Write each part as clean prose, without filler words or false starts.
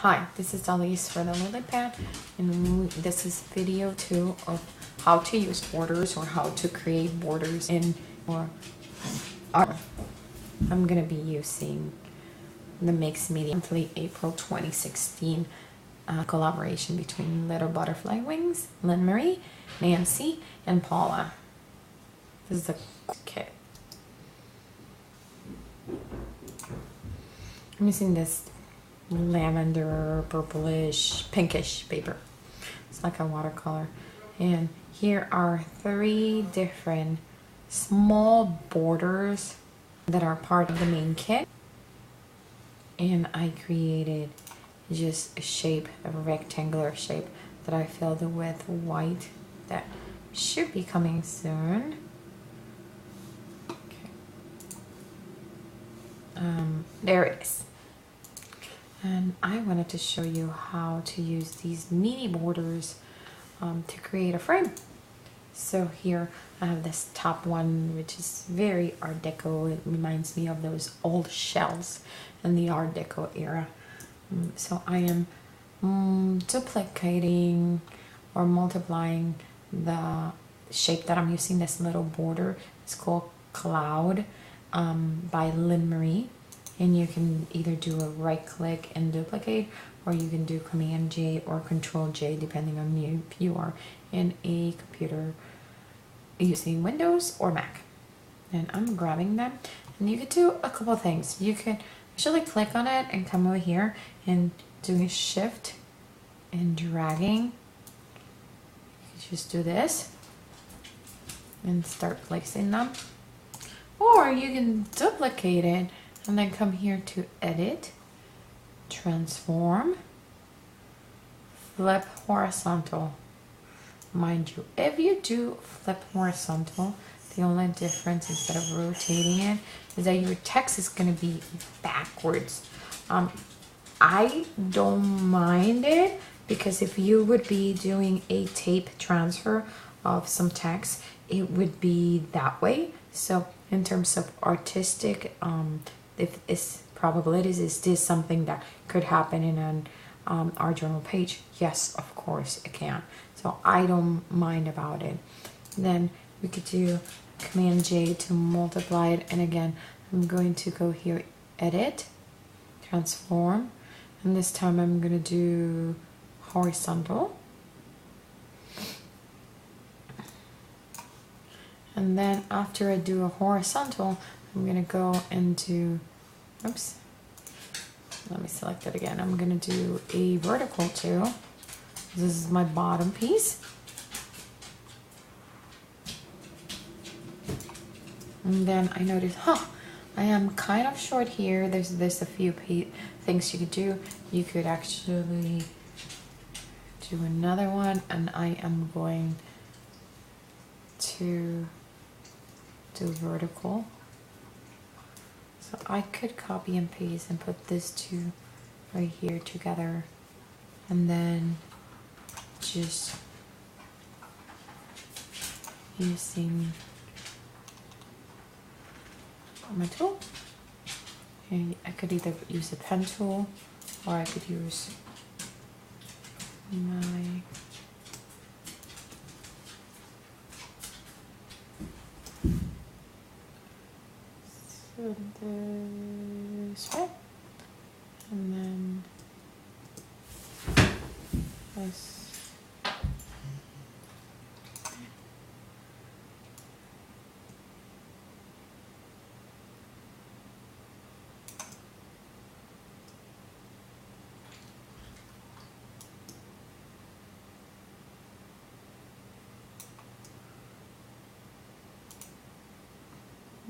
Hi, this is Elise for the Lily Pad, and this is video 2 of how to use borders or how to create borders in your art. I'm going to be using the Mixed Media Monthly April 2016 collaboration between Little Butterfly Wings, Lynn Marie, Nancy, and Paula. This is the kit. I'm using this lavender, purplish, pinkish paper. It's like a watercolor. And here are 3 different small borders that are part of the main kit. And I created just a shape, a rectangular shape that I filled with white that should be coming soon. Okay. There it is. And I wanted to show you how to use these mini borders to create a frame. So here I have this top one, which is very Art Deco. It reminds me of those old shells in the Art Deco era. So I am duplicating or multiplying the shape that I'm using. This little border. It's called Cloud by Lynn Marie. And you can either do a right click and duplicate, or you can do Command J or Control J depending on you if you are in a computer using Windows or Mac. And I'm grabbing them, and you could do a couple of things. You could actually click on it and come over here and do a shift and dragging. You could just do this and start placing them, or you can duplicate it and then come here to edit, transform, flip horizontal. Mind you, if you do flip horizontal, the only difference instead of rotating it is that your text is going to be backwards. I don't mind it, because if you would be doing a tape transfer of some text, it would be that way. So in terms of artistic, if it's probabilities, is this something that could happen in an art journal page? Yes, of course it can. So I don't mind about it. Then we could do Command J to multiply it, and again I'm going to go here, edit, transform, and this time I'm going to do horizontal. And then after I do a horizontal, I'm going to go into, oops, let me select it again. I'm going to do a vertical too. This is my bottom piece. And then I noticed, I am kind of short here. There's a few things you could do. You could actually do another one, and I am going to do vertical. So I could copy and paste and put this 2 right here together, and then just using my tool. And I could either use a pen tool, or I could use my this way, and then this.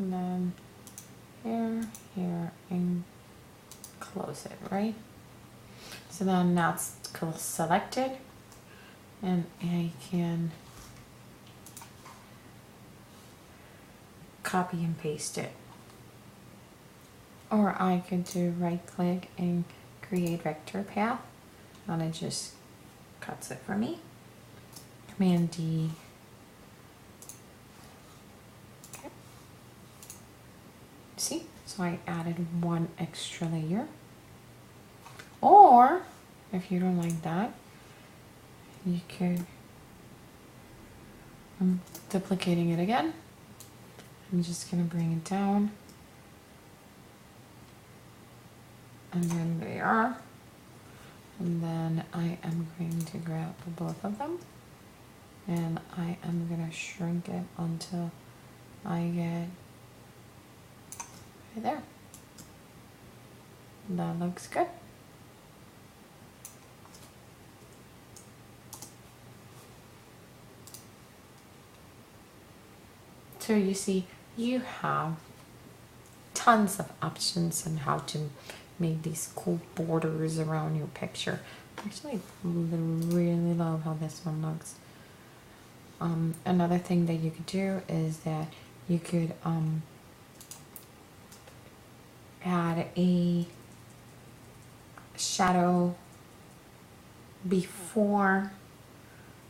And then here, and close it, right? So then that's selected, and I can copy and paste it. Or I could do right click and create vector path, and it just cuts it for me. Command D. Okay. See? So I added 1 extra layer. Or If you don't like that, you could, I'm duplicating it again. I'm just gonna bring it down. And then they are. And then I am going to grab both of them. And I am gonna shrink it until I get right there. That looks good. So you see, you have tons of options on how to make these cool borders around your picture. Actually, I really love how this one looks. Another thing that you could do is that you could add a shadow before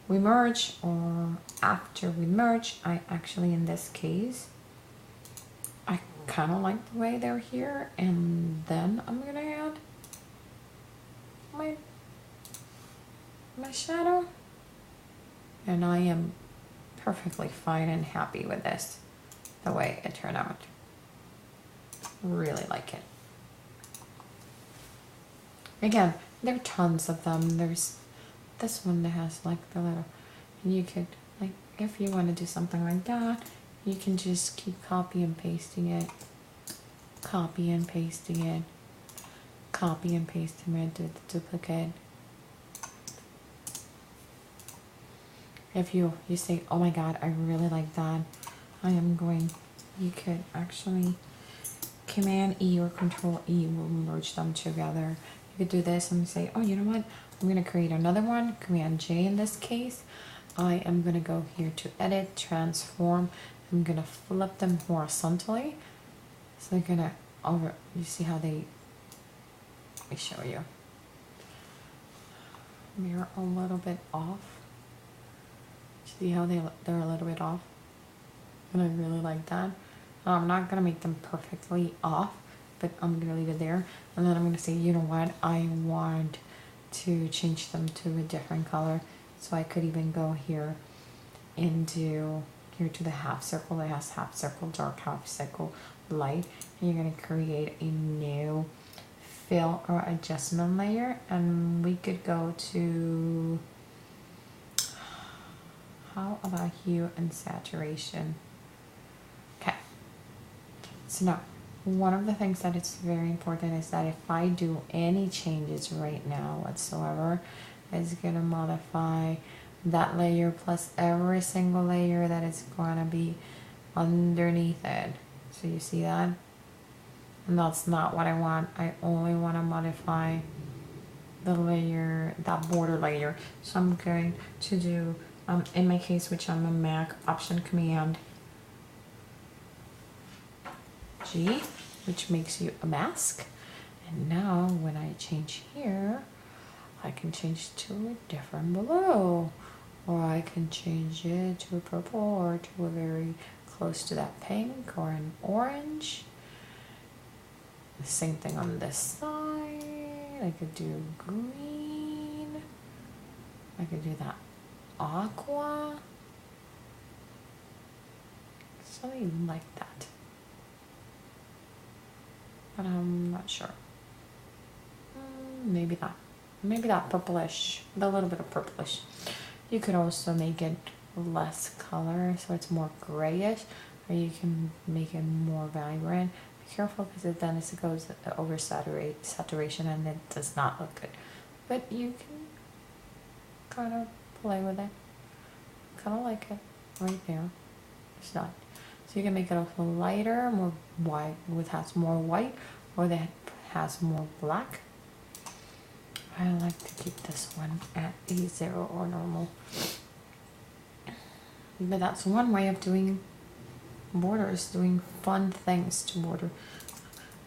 we merge or after we merge. I actually, in this case, I kind of like the way they're here, and then I'm gonna add my shadow, and I am perfectly fine and happy with this, the way it turned out. Really like it. Again, there are tons of them. There's this one that has like the little, and you could, like, if you want to do something like that, you can just keep copy and pasting it, copy and pasting it, copy and pasting it, do the duplicate. If you say, oh my god, I really like that, you could actually Command E or Control E will merge them together. You could do this and say, oh, you know what? I'm going to create another one. Command J in this case. I am going to go here to Edit, Transform. I'm going to flip them horizontally. So they're going to, you see how they, let me show you. They're a little bit off. See how they're a little bit off? And I really like that. I'm not gonna make them perfectly off, but I'm gonna leave it there. And then I'm gonna say, you know what? I want to change them to a different color. So I could even go here into here to the half circle that has half circle dark, half circle light. And you're gonna create a new fill or adjustment layer, and we could go to, how about hue and saturation? Okay. So now, one of the things that is very important is that if I do any changes right now whatsoever, it's gonna modify that layer plus every single layer that is gonna be underneath it. So you see that? And that's not what I want. I only want to modify the layer, that border layer. So I'm going to do, in my case, which I'm a Mac, Option Command G, which makes you a mask. And now when I change here, I can change to a different blue, or I can change it to a purple, or to a very close to that pink, or an orange. The same thing on this side. I could do green. I could do that aqua. Something like that. But I'm not sure. Maybe that. Maybe that purplish, a little bit of purplish. You could also make it less color, so it's more grayish, or you can make it more vibrant. Be careful, because then it goes over saturation and it does not look good. But you can kind of play with it. Kind of like it right there. It's not. So you can make it also lighter, more white, has more white, or that has more black. I like to keep this one at a 0 or normal. But that's one way of doing borders, doing fun things to border.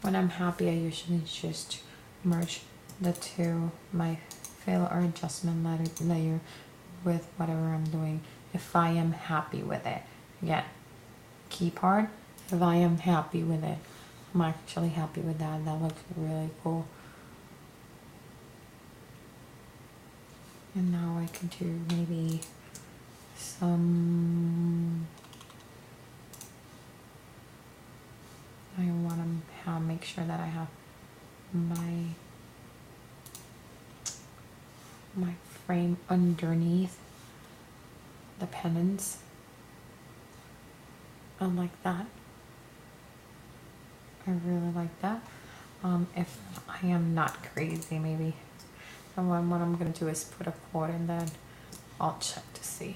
When I'm happy, I usually just merge the two, my fill or adjustment layer with whatever I'm doing, if I am happy with it. Again, key part, if I am happy with it. I'm actually happy with that. That looks really cool. And now I can do maybe some, I want to make sure that I have my frame underneath the pendants. I like that. I really like that. If I am not crazy, maybe. And what I'm gonna do is put a quote and then I'll check to see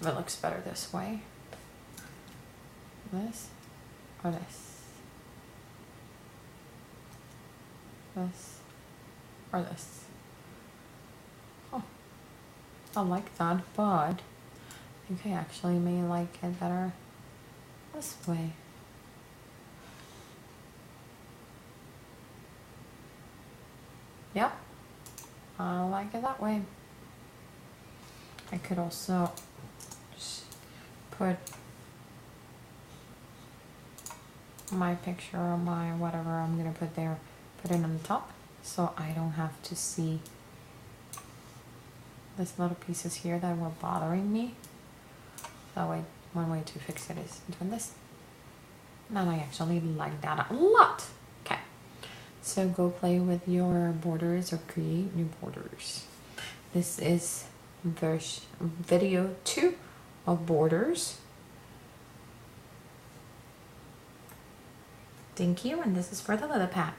if it looks better this way. This or this? This or this? Oh, I like that, but I think I actually may like it better this way. Yep, I like it that way. I could also just put my picture or my whatever I'm gonna put there, put it on the top, so I don't have to see this little pieces here that were bothering me. That way, one way to fix it is doing this. And I actually like that a lot. Okay, so go play with your borders or create new borders. This is video 2 of Borders. Thank you, and this is for the Lily Pat.